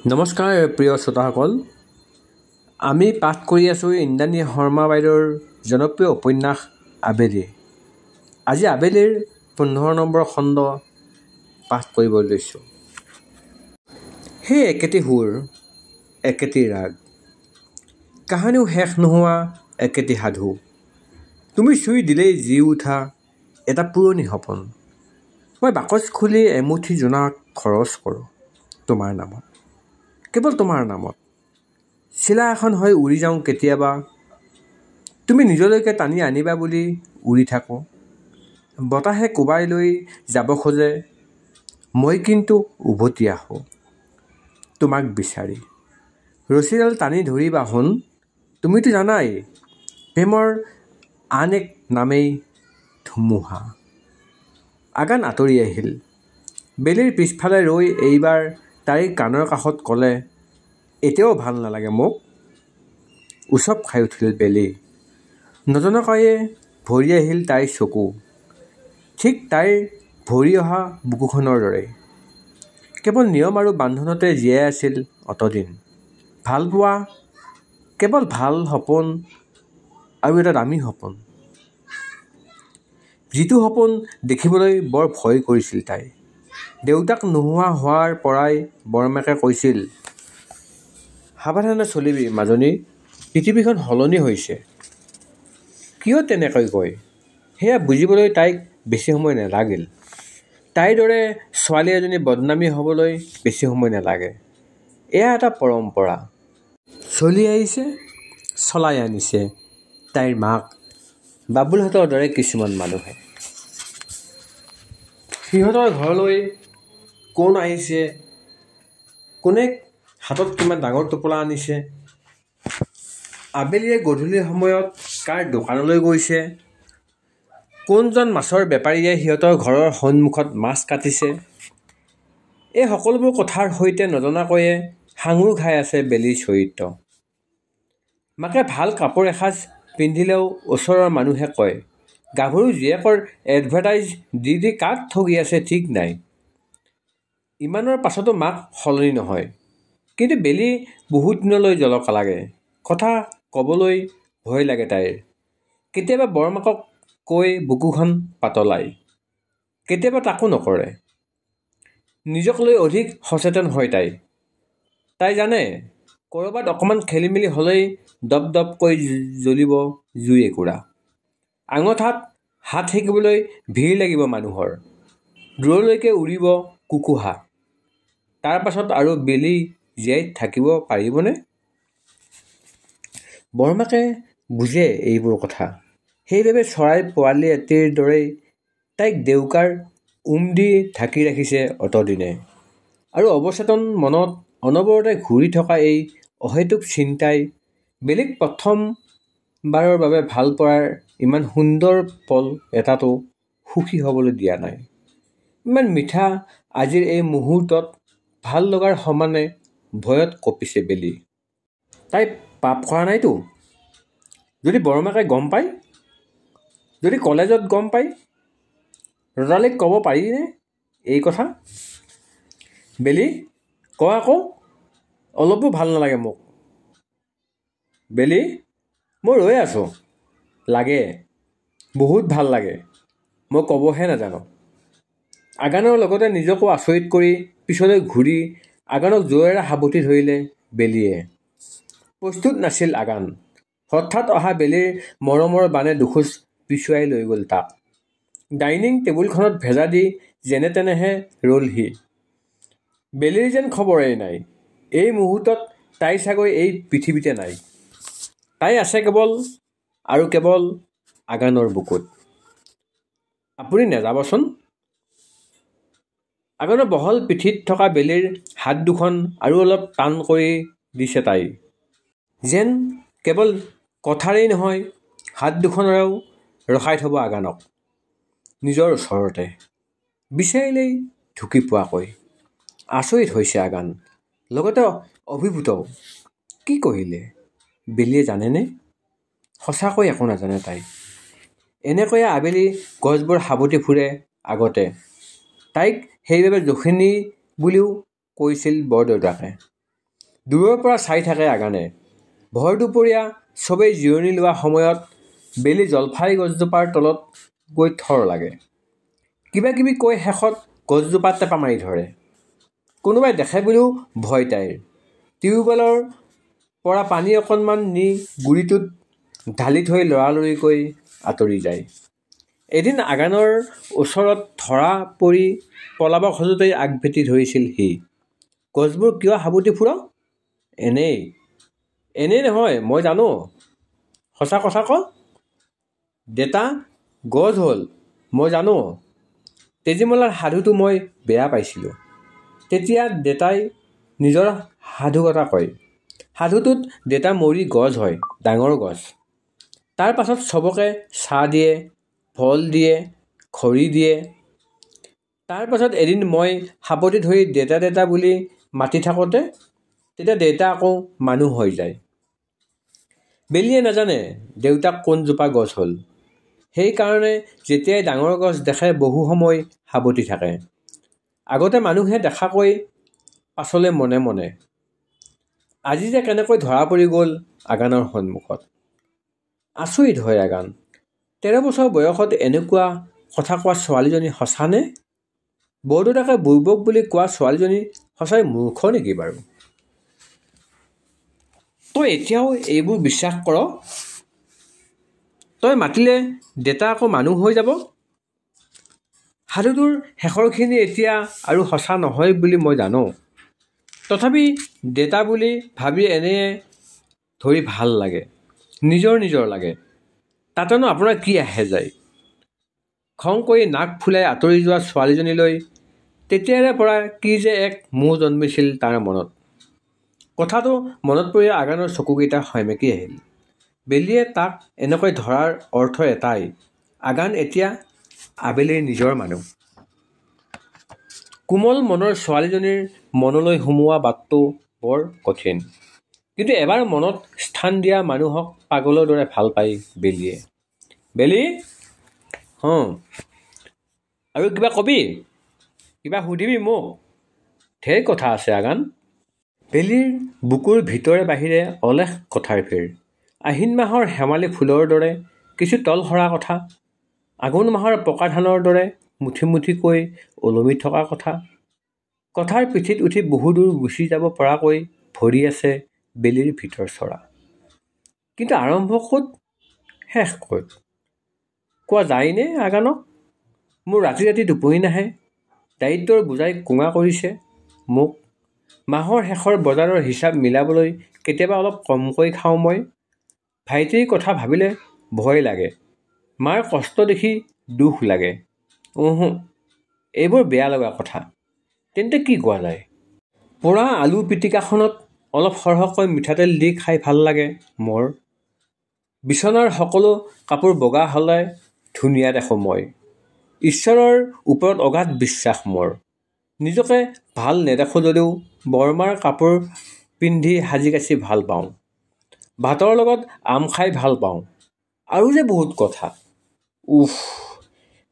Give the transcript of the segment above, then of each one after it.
নমস্কাৰ প্ৰিয় শ্ৰোতাসকল, আমি পাঠ কৰি আছোঁ ইন্দ্ৰাণী শৰ্মা বাইদেউৰ জনপ্ৰিয় উপন্যাস আবেলি। আজি আবেলিৰ 15 নম্বৰ খণ্ড পাঠ কৰিব লৈছোঁ। সেই একেটি সুৰ, একেটি ৰাগ, কাহানিও শেষ নোহোৱা একেটি সাধু। তুমি চুই দিলেই জি উঠা এটা পুৰণি সপোন। মই বাকচ খুলি এমুঠি জোনাক খৰচ কৰোঁ তোমাৰ নামত, কেৱল তোমাৰ নামত। চিলা এখন হৈ উৰি যাওঁ কেতিয়াবা, তুমি নিজলৈকে টানি আনিবা বুলি উৰি থাকোঁ। বতাহে কোবাই লৈ যাব খোজে, মই কিন্তু উভতি আহোঁ তোমাক বিচাৰি। ৰছীডাল টানি ধৰিবা সোণ, তুমিতো জানাই প্ৰেমৰ আন এক নামেই ধুমুহা। আগান আঁতৰি আহিল। বেলিৰ পিছফালে ৰৈ এইবাৰ তাইৰ কাণৰ কাষত ক'লে, এতিয়াও ভাল নালাগে মোক। উচপ খাই উঠিল বেলি। নজনাকৈয়ে ভৰি আহিল তাইৰ চকু, ঠিক তাইৰ ভৰি অহা বুকুখনৰ দৰে। কেৱল নিয়ম আৰু বান্ধোনতে জীয়াই আছিল অতদিন। ভাল পোৱা, কেৱল ভাল সপোন, আৰু এটা দামী সপোন। যিটো সপোন দেখিবলৈ বৰ ভয় কৰিছিল তাই। দেউতাক নোহোৱা হোৱাৰ পৰাই বৰমাকে কৈছিল, সাৱধানে চলিবি মাজনী, পৃথিৱীখন সলনি হৈছে। কিয় তেনেকৈ কয় সেয়া বুজিবলৈ তাইক বেছি সময় নালাগিল। তাইৰ দৰে ছোৱালী এজনী বদনামী হ'বলৈ বেছি সময় নালাগে। এয়া এটা পৰম্পৰা, চলি আহিছে, চলাই আনিছে তাইৰ মাক, বাবুলহঁতৰ দৰে কিছুমান মানুহে। সিহঁতৰ ঘৰলৈ কোন আহিছে, কোনে হাতত কিমান ডাঙৰ টোপোলা আনিছে, আবেলিয়ে গধূলি সময়ত কাৰ দোকানলৈ গৈছে, কোনজন মাছৰ বেপাৰীয়ে সিহঁতৰ ঘৰৰ সন্মুখত মাছ কাটিছে, এই সকলোবোৰ কথাৰ সৈতে নজনাকৈয়ে সাঙুৰ খাই আছে বেলিৰ চৰিত্ৰ। মাকে ভাল কাপোৰ এসাঁজ পিন্ধিলেও ওচৰৰ মানুহে কয়, গাভৰু জীয়েকৰ এডভাৰটাইজ দি দি কাক ঠগি আছে ঠিক নাই। ইমানৰ পাছতো মাক সলনি নহয়, কিন্তু বেলি বহুত দিনলৈ জলকা লাগে। কথা ক'বলৈ ভয় লাগে তাইৰ। কেতিয়াবা বৰমাকক কৈ বুকুখন পাতলাই, কেতিয়াবা তাকো নকৰে। নিজক লৈ অধিক সচেতন হয় তাই। তাই জানে ক'ৰবাত অকণমান খেলিমেলি হ'লেই দপ দপকৈ জ্বলিব জুই একুৰা। আঙঠাত হাত সেকিবলৈ ভিৰ লাগিব মানুহৰ। দূৰলৈকে উৰিব কুকুহা। তাৰ পাছত আৰু বেলি জীয়াই থাকিব পাৰিবনে? বৰমাকে বুজে এইবোৰ কথা। সেইবাবে চৰাই পোৱালি এটিৰ দৰেই তাইক দেউকাৰ দি ঢাকি ৰাখিছে অতদিনে। আৰু অৱচেতন মনত অনবৰতে ঘূৰি থকা এই অহেতুক চিন্তাই বেলিক প্ৰথমবাৰৰ বাবে ভাল পোৱাৰ ইমান সুন্দৰ পল এটাতো সুখী হ'বলৈ দিয়া নাই। ইমান মিঠা আজিৰ এই মুহূৰ্তত ভাল লগাৰ সমানে ভয়ত কঁপিছে বেলি। তাই পাপ কৰা নাইতো? যদি বৰমাকে গম পায়, যদি কলেজত গম পায়, ৰতালীক ক'ব পাৰিনে এই কথা? বেলি, ক আকৌ, অলপো ভাল নালাগে মোক। বেলি, মই ৰৈ আছোঁ। লাগে, বহুত ভাল লাগে, মই ক'বহে নাজানো। আগানৰ লগতে নিজকো আচৰিত কৰি পিছলৈ ঘূৰি আগানক জোৰেৰে সাবটি ধৰিলে বেলিয়ে। প্ৰস্তুত নাছিল আগান। হঠাৎ অহা বেলিৰ মৰমৰ বানে দুখোজ পিছুৱাই লৈ গ'ল তাক। ডাইনিং টেবুলখনত ভেজা দি যেনে তেনেহে ৰ'ল সি। বেলিৰ যেন খবৰেই নাই। এই মুহূৰ্তত তাই চাগৈ এই পৃথিৱীতে নাই। তাই আছে কেৱল আৰু কেৱল আগানৰ বুকুত। আপুনি নেযাবচোন। আগানৰ বহল পিঠিত থকা বেলিৰ হাত দুখন আৰু অলপ টান কৰি দিছে তাই। যেন কেৱল কথাৰেই নহয়, হাত দুখনেৰেও ৰখাই থ'ব আগানক নিজৰ ওচৰতে, বিচাৰিলেই ঢুকি পোৱাকৈ। আচৰিত হৈছে আগান, লগতে অভিভূতও। কি কৰিলে বেলিয়ে জানেনে? সঁচাকৈ একো নাজানে তাই। এনেকৈয়ে আবেলি গছবোৰ সাবটি ফুৰে আগতে। তাইক সেইবাবে যখিনী বুলিও কৈছিল বৰদেউতাকে। দূৰৰ পৰা চাই থাকে আগানে। ভৰ দুপৰীয়া চবেই জিৰণি লোৱা সময়ত বেলি জলফাই গছজোপাৰ তলত গৈ থৰ লাগে। কিবা কিবি কৈ শেষত গছজোপা টেপা মাৰি ধৰে। কোনোবাই দেখে বুলিও ভয় তাইৰ। টিউবৱেলৰ পৰা পানী অকণমান নি গুৰিটোত ঢালি থৈ লৰালৰিকৈ আঁতৰি যায়। এদিন আগানৰ ওচৰত ধৰা পৰি পলাব খোজোতেই আগভেটি ধৰিছিল সি। গছবোৰ কিয় সাবটি ফুৰ? এনেই নহয়, মই জানো। সঁচা কথা ক। দেতা গছ হ'ল, মই জানো। তেজীমলাৰ সাধুটো মই বেয়া পাইছিলোঁ। তেতিয়া দেতাই নিজৰ সাধুকথা কয়। সাধুটোত দেতা মৰি গছ হয়, ডাঙৰ গছ। তাৰ পাছত চবকে চাহ দিয়ে, ফল দিয়ে, খৰি দিয়ে। তাৰ পাছত এদিন মই সাবটি ধৰি দেতা দেতা বুলি মাতি থাকোঁতে তেতিয়া দেউতা আকৌ মানুহ হৈ যায়। বেলিয়ে নাজানে দেউতাক কোনজোপা গছ হ'ল। সেইকাৰণে যেতিয়াই ডাঙৰ গছ দেখে বহু সময় সাবটি থাকে। আগতে মানুহে দেখাকৈ পাছলৈ মনে মনে। আজি যে কেনেকৈ ধৰা পৰি গ'ল আগানৰ সন্মুখত। আচৰিত হয় আগান। 13 বছৰ বয়সত এনেকুৱা কথা কোৱা ছোৱালীজনী সঁচানে? বৰদেউতাকে বুৰ্বক বুলি কোৱা ছোৱালীজনী সঁচাই মূৰ্খ নেকি বাৰু? তই এতিয়াও এইবোৰ বিশ্বাস কৰ? তই মাতিলে দেতা আকৌ মানুহ হৈ যাব? সাধুটোৰ শেষৰখিনি এতিয়া আৰু সঁচা নহয় বুলি মই জানো। তথাপি দেতা বুলি ভাবি এনে ধৰি ভাল লাগে। নিজৰ লাগে। তাতেনো আপোনাৰ কি আহে যায়? খং কৰি নাক ফুলাই আঁতৰি যোৱা ছোৱালীজনীলৈ তেতিয়াৰে পৰা কি যে এক মোহ জন্মিছিল তাৰ মনত। কথাটো মনত পৰি আগানৰ চকুকেইটা সেমেকি আহিল। বেলিয়ে তাক এনেকৈ ধৰাৰ অৰ্থ এটাই, আগান এতিয়া আবেলিৰ নিজৰ মানুহ। কোমল মনৰ ছোৱালীজনীৰ মনলৈ সোমোৱা বাটটো বৰ কঠিন। কিন্তু এবাৰ মনত স্থান দিয়া মানুহক পাগলৰ দৰে ভাল পায় বেলিয়ে। বেলি, আৰু কিবা কবি? কিবা সুধিবি মোক? ঢেৰ কথা আছে আগান। বেলিৰ বুকুৰ ভিতৰে বাহিৰে অলেখ কথাৰ ভিৰ। আহিন মাহৰ শেৱালি ফুলৰ দৰে কিছু তল সৰা কথা, আঘোণ মাহৰ পকা ধানৰ দৰে মুঠি মুঠিকৈ ওলমি থকা কথা। কথাৰ পিঠিত উঠি বহুদূৰ গুচি যাব পৰাকৈ ভৰি আছে বেলিৰ ভিতৰ চৰা। কিন্তু আৰম্ভ ক'ত, শেষ ক'ত? কোৱা যায়নে আগানক? মোৰ ৰাতি ৰাতি টোপনি নাহে। দায়িত্বৰ বোজাই কোঙা কৰিছে মোক। মাহৰ শেষৰ বজাৰৰ হিচাপ মিলাবলৈ কেতিয়াবা অলপ কমকৈ খাওঁ মই। ভাইটিৰ কথা ভাবিলে ভয় লাগে। মাৰ কষ্ট দেখি দুখ লাগে। এইবোৰ বেয়া লগা কথা। তেন্তে কি কোৱা যায়? পোৰা আলু পিটিকাখনত অলপ সৰহকৈ মিঠাতেল দি খাই ভাল লাগে মোৰ। বিচনাৰ সকলো কাপোৰ বগা হ'লে ধুনীয়া দেখোঁ মই। ঈশ্বৰৰ ওপৰত অগাধ বিশ্বাস মোৰ। নিজকে ভাল নেদেখোঁ যদিও বৰমাৰ কাপোৰ পিন্ধি সাজি কাচি ভাল পাওঁ। ভাতৰ লগত আম খাই ভাল পাওঁ। আৰু যে বহুত কথা।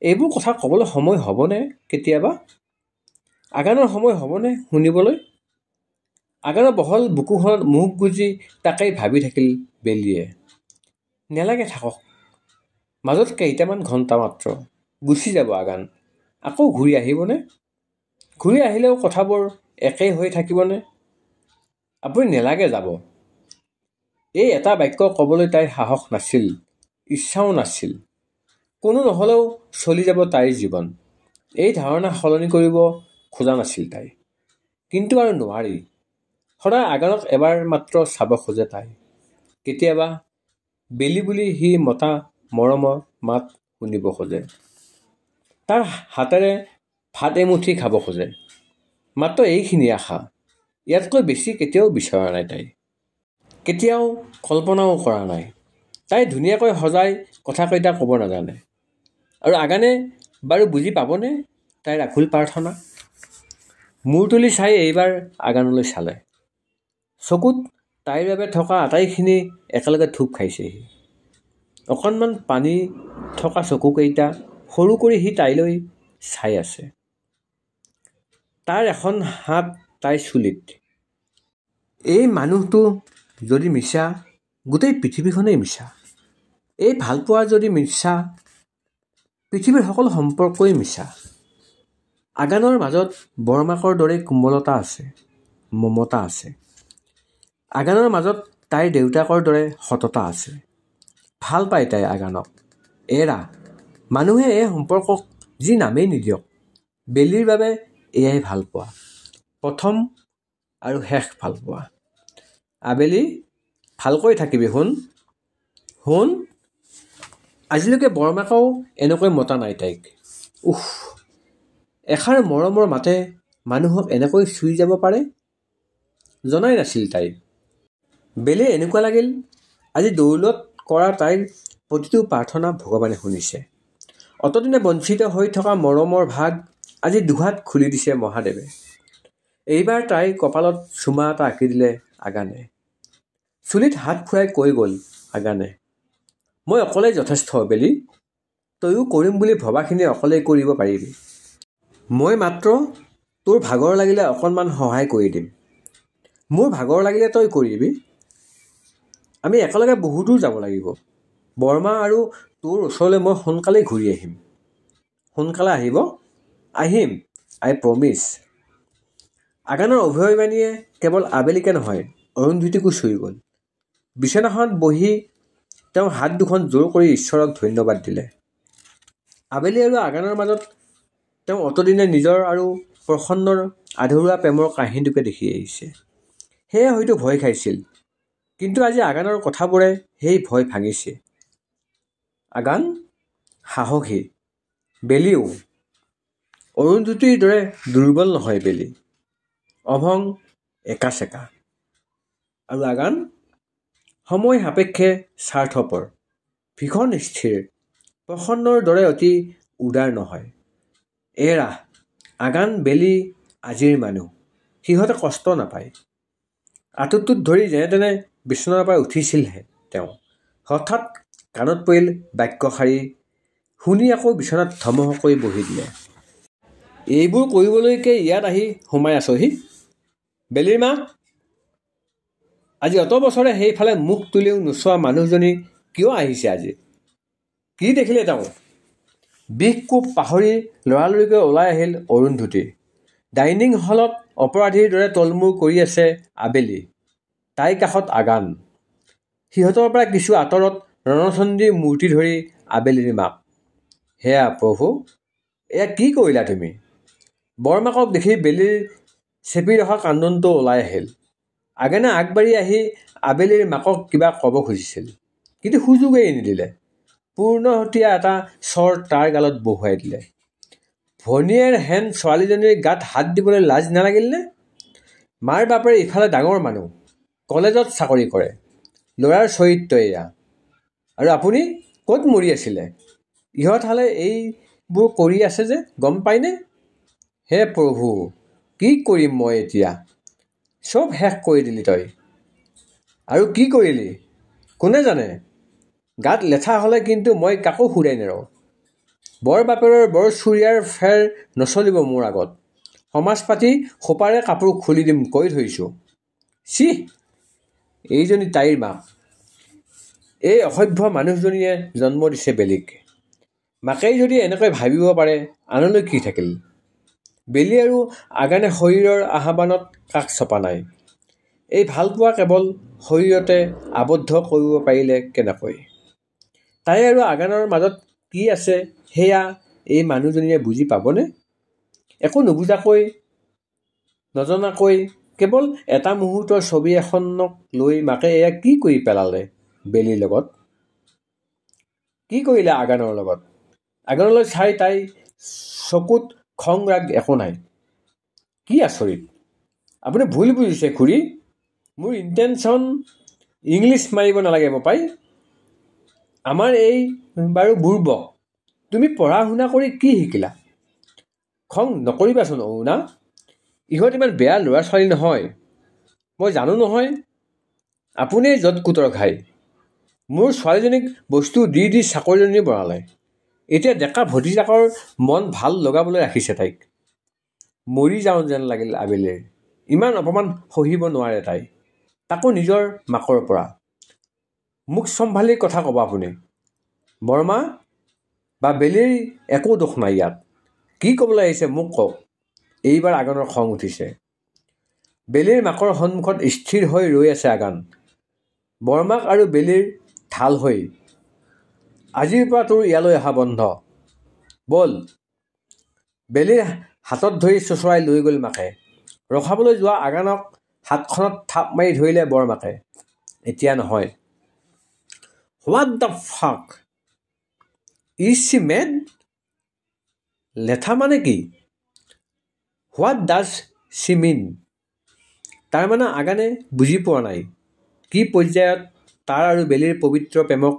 এইবোৰ কথা ক'বলৈ সময় হ'বনে কেতিয়াবা? আগানৰ সময় হ'বনে শুনিবলৈ? আগানৰ বহল বুকুখনত মুখ গুজি তাকেই ভাবি থাকিল বেলিয়ে। নেলাগে থাকক। মাজত কেইটামান ঘণ্টা মাত্ৰ। গুচি যাব আগান। আকৌ ঘূৰি আহিবনে? ঘূৰি আহিলেও কথাবোৰ একেই হৈ থাকিবনে? আপুনি নেলাগে যাব। এই এটা বাক্য ক'বলৈ তাইৰ সাহস নাছিল, ইচ্ছাও নাছিল। কোনো নহ'লেও চলি যাব তাইৰ জীৱন। এই ধাৰণা সলনি কৰিব খোজা নাছিল তাই। কিন্তু আৰু নোৱাৰি। সদায় আগানক এবাৰ মাত্ৰ চাব খোজে তাই। কেতিয়াবা বেলি বুলি সি মতা মৰমৰ মাত শুনিব খোজে। তাৰ হাতেৰে ভাত এমুঠি খাব খোজে। মাত্ৰ এইখিনি আশা। ইয়াতকৈ বেছি কেতিয়াও বিচৰা নাই তাই। কেতিয়াও কল্পনাও কৰা নাই। তাই ধুনীয়াকৈ সজাই কথাকেইটা ক'ব নাজানে। আৰু আগানে বাৰু বুজি পাবনে তাইৰ আকুল প্ৰাৰ্থনা? মূৰ তুলি চাই এইবাৰ আগানলৈ চালে। চকুত তাইৰ বাবে থকা আটাইখিনি একেলগে থূপ খাইছেহি। অকণমান পানী থকা চকুকেইটা সৰু কৰি সি তাইলৈ চাই আছে। তাৰ এখন হাত তাইৰ চুলিত। এই মানুহটো যদি মিছা, গোটেই পৃথিৱীখনেই মিছা। এই ভালপোৱা যদি মিছা, পৃথিৱীৰ সকলো সম্পৰ্কই মিছা। আগানৰ মাজত বৰমাকৰ দৰে কোমলতা আছে, মমতা আছে। আগানৰ মাজত তাইৰ দেউতাকৰ দৰে সততা আছে। ভাল পায় তাই আগানক। এৰা, মানুহে এই সম্পৰ্কক যি নামেই নিদিয়ক, বেলিৰ বাবে এয়াই ভাল পোৱা, প্ৰথম আৰু শেষ ভাল পোৱা। আবেলি, ভালকৈ থাকিবি শুন। শুন, আজিলৈকে বৰমাকেও এনেকৈ মতা নাই তাইক। উফ, এষাৰ মৰমৰ মাতে মানুহক এনেকৈ চুই যাব পাৰে, জনাই নাছিল তাই। বেলিৰ এনেকুৱা লাগিল আজি দৌলত কৰা তাইৰ প্ৰতিটো প্ৰাৰ্থনা ভগৱানে শুনিছে। অতদিনে বঞ্চিত হৈ থকা মৰমৰ ভাগ আজি দুহাত খুলি দিছে মহাদেৱে। এইবাৰ তাইৰ কপালত চুমা এটা আঁকি দিলে আগানে। চুলিত হাত ফুৰাই কৈ গ'ল আগানে, মই অকলেই যথেষ্ট বেলি, তয়ো কৰিম বুলি ভবাখিনি অকলেই কৰিব পাৰিবি। মই মাত্ৰ তোৰ ভাগৰ লাগিলে অকণমান সহায় কৰি দিম। মোৰ ভাগৰ লাগিলে তই কৰিবি। আমি একেলগে বহু দূৰ যাব লাগিব। বৰমা আৰু তোৰ ওচৰলৈ মই সোনকালেই ঘূৰি আহিম। সোনকালে আহিব? আহিম, আই প্ৰমিছ। আগানৰ অভিমানীয়ে কেৱল আবেলিকে নহয়, অৰুন্ধতীকো চুই গ'ল। বিচনাখনত বহি তেওঁ হাত দুখন জোৰ কৰি ঈশ্বৰক ধন্যবাদ দিলে। আবেলি আৰু আগানৰ মাজত তেওঁ অতদিনে নিজৰ আৰু প্ৰসন্নৰ আধৰুৱা প্ৰেমৰ কাহিনীটোকে দেখি আহিছে। সেয়ে হয়তো ভয় খাইছিল, কিন্তু আজি আগানৰ কথাবোৰে সেই ভয় ভাঙিছে। আগান সাহসী, বেলিও অৰুন্ধতীৰ দৰে দুৰ্বল নহয় বেলি, অভং, একাচেকা। আৰু আগান সময় সাপেক্ষে স্বাৰ্থপৰ, ভীষণ স্থিৰ, প্ৰসন্নৰ দৰে অতি উদাৰ নহয়। এৰা, আগান বেলি আজিৰ মানুহ, সিহঁতে কষ্ট নাপায়। আঁঠুটোত ধৰি যেনে তেনে বিচনাৰ পৰা উঠিছিলহে তেওঁ, হঠাৎ কাণত পৰিল বাক্যশাৰী, শুনি আকৌ বিচনাত ধমহকৈ বহি দিলে। এইবোৰ কৰিবলৈকে ইয়াত আহি সোমাই আছহি? বেলিৰ মা, আজি অত বছৰে সেইফালে মুখ তুলিও নোচোৱা মানুহজনী কিয় আহিছে আজি? কি দেখিলে তেওঁ? বিষ কোব পাহৰি লৰালৰিকৈ ওলাই আহিল অৰুন্ধতী। ডাইনিং হলত অপৰাধীৰ দৰে তলমূৰ কৰি আছে আবেলি, তাইৰ কাষত আগান। সিহঁতৰ পৰা কিছু আঁতৰত ৰণচণ্ডীৰ মূৰ্তি ধৰি আবেলিৰ মাক। হেয়া প্ৰভু, এয়া কি কৰিলা তুমি? বৰমাকক দেখি বেলিৰ চেপি ৰখা কান্দোনটো ওলাই আহিল। আগানে আগবাঢ়ি আহি আবেলিৰ মাকক কিবা ক'ব খুজিছিল, কিন্তু সুযোগেই নিদিলে। পূৰ্ণহতীয়া এটা চৰ তাৰ গালত বহুৱাই দিলে। ভনীয়েৰ হেন ছোৱালীজনীৰ গাত হাত দিবলৈ লাজ নালাগিলনে? মাৰ বাপেৰে ইফালে ডাঙৰ মানুহ, কলেজত চাকৰি কৰে, ল'ৰাৰ চৰিত্ৰ এয়া। আৰু আপুনি ক'ত মৰি আছিলে? ইহঁত হালে এইবোৰ কৰি আছে যে গম পায়নে? হে প্ৰভু, কি কৰিম মই এতিয়া? চব শেষ কৰি দিলি তই। আৰু কি কৰিলি কোনে জানে? গাত লেঠা হ'লে কিন্তু মই কাকো সুৰাই নেৰোঁ। বৰ বাপেৰৰ বৰ চুৰিয়াৰ ফেৰ নচলিব মোৰ আগত। সমাজ পাতি সোপাৰে কাপোৰ খুলি দিম কৈ থৈছোঁ। চিহ, এইজনী তাইৰ মাক। এই অসভ্য মানুহজনীয়ে জন্ম দিছে বেলিক। মাকেই যদি এনেকৈ ভাবিব পাৰে, আনলৈ কি থাকিল? বেলি আৰু আগানে শৰীৰৰ আহ্বানত কাষ চপা নাই। এই ভালপোৱা কেৱল শৰীৰতে আবদ্ধ কৰিব পাৰিলে কেনেকৈ? তাই আৰু আগানৰ মাজত কি আছে সেয়া এই মানুহজনীয়ে বুজি পাবনে? একো নুবুজাকৈ, নজনাকৈ কেৱল এটা মুহূৰ্তৰ ছবি এখনক লৈ মাকে এয়া কি কৰি পেলালে বেলিৰ লগত? কি কৰিলে আগানৰ লগত? আগানলৈ চাই তাই চকুত খং ৰাগ একো নাই। কি আচৰিত, আপুনি ভুল বুজিছে খুৰী। মোৰ ইণ্টেনশ্যন ইংলিছ মাৰিব নালাগে বোপাই। আমাৰ এই বাৰু বুৰ্বক, তুমি পঢ়া শুনা কৰি কি শিকিলা? খং নকৰিবাচোন অৰুণা, ইহঁত ইমান বেয়া ল'ৰা ছোৱালী নহয়, মই জানো নহয়। আপুনিই য'ত কুটৰ ঘাই। মোৰ ছোৱালীজনীক বস্তু দি দি চাকৰিজনী বনালে, এতিয়া ডেকা ভতিজাকৰ মন ভাল লগাবলৈ ৰাখিছে তাইক। মৰি যাওঁ যেন লাগিল আবেলিৰ। ইমান অপমান সহিব নোৱাৰে তাই। তাকো নিজৰ মাকৰ পৰা। মোক চম্ভালি কথা ক'ব আপুনি। বৰমা বা বেলিৰ একো দোষ নাই ইয়াত। কি ক'বলৈ আহিছে মোক কওক। এইবাৰ আগানৰ খং উঠিছে। বেলিৰ মাকৰ সন্মুখত স্থিৰ হৈ ৰৈ আছে আগান। বৰমাক আৰু বেলিৰ ঢাল হৈ, আজিৰ পৰা তোৰ ইয়ালৈ অহা বন্ধ। বল। বেলিৰ হাতত ধৰি চোঁচৰাই লৈ গ'ল মাকে। ৰখাবলৈ যোৱা আগানক হাতখনত থাপ মাৰি ধৰিলে বৰমাকে। এতিয়া নহয়। What the fuck? Is Shi made? লেঠা মানে কি? হোৱাট ডাজ শ্বি মিন? তাৰমানে আগানে বুজি পোৱা নাই কি পৰ্যায়ত তাৰ আৰু বেলিৰ পবিত্ৰ প্ৰেমক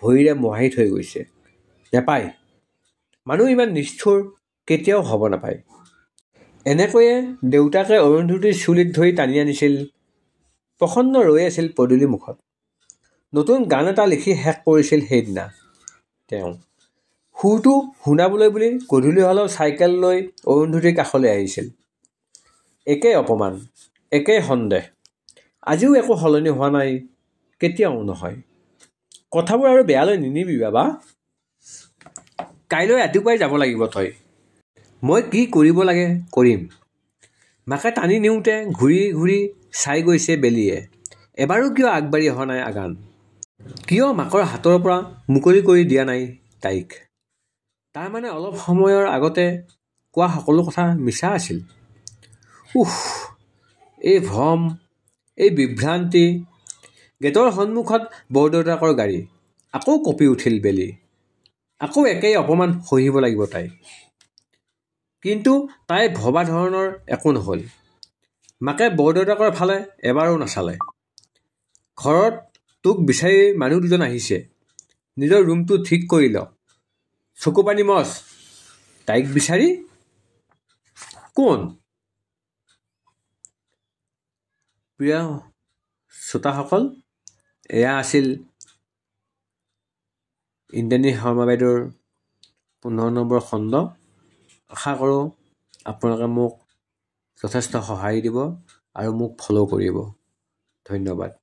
ভৰিৰে মোহাৰি থৈ গৈছে। নেপায়। মানুহ ইমান নিষ্ঠুৰ কেতিয়াও হ'ব নাপায়। এনেকৈয়ে দেউতাকে অৰুন্ধতীৰ চুলিত ধৰি টানি আনিছিল। প্ৰসন্ন ৰৈ আছিল পদূলি মুখত। নতুন গান এটা লিখি শেষ কৰিছিল সেইদিনা তেওঁ। সুৰটো শুনাবলৈ বুলি গধূলি হ'লেও চাইকেল লৈ অৰুন্ধতীৰ কাষলৈ আহিছিল। একেই অপমান, একেই সন্দেহ। আজিও একো সলনি হোৱা নাই, কেতিয়াও নহয়। কথাবোৰ আৰু বেয়ালৈ নিনিবি বাবা। কাইলৈ ৰাতিপুৱাই যাব লাগিব তই। মই কি কৰিব লাগে কৰিম। মাকে টানি নিওঁতে ঘূৰি ঘূৰি চাই গৈছে বেলিয়ে। এবাৰো কিয় আগবাঢ়ি অহা নাই আগান? কিয় মাকৰ হাতৰ পৰা মুকলি কৰি দিয়া নাই তাইক? তাৰমানে অলপ সময়ৰ আগতে কোৱা সকলো কথা মিছা আছিল। উফ, এই ভ্ৰম, এই বিভ্ৰান্তি। গেটৰ সন্মুখত বৰদেউতাকৰ গাড়ী। আকৌ কঁপি উঠিল বেলি। আকৌ একেই অপমান সহিব লাগিব তাই। কিন্তু তাই ভবা ধৰণৰ একো নহ'ল। মাকে বৰদেউতাকৰ ফালে এবাৰো নাচালে। ঘৰত তোক বিচাৰি মানুহ দুজন আহিছে। নিজৰ ৰুমটো ঠিক কৰি ল। চকু পানী মচ। তাইক বিচাৰি? কোন? প্ৰিয় শ্ৰোতাসকল, এয়া আছিল ইন্দ্ৰাণী শৰ্মা বাইদেউৰ 15 নম্বৰ খণ্ড। আশা কৰোঁ আপোনালোকে মোক যথেষ্ট সঁহাৰি দিব আৰু মোক ফ'ল' কৰিব। ধন্যবাদ।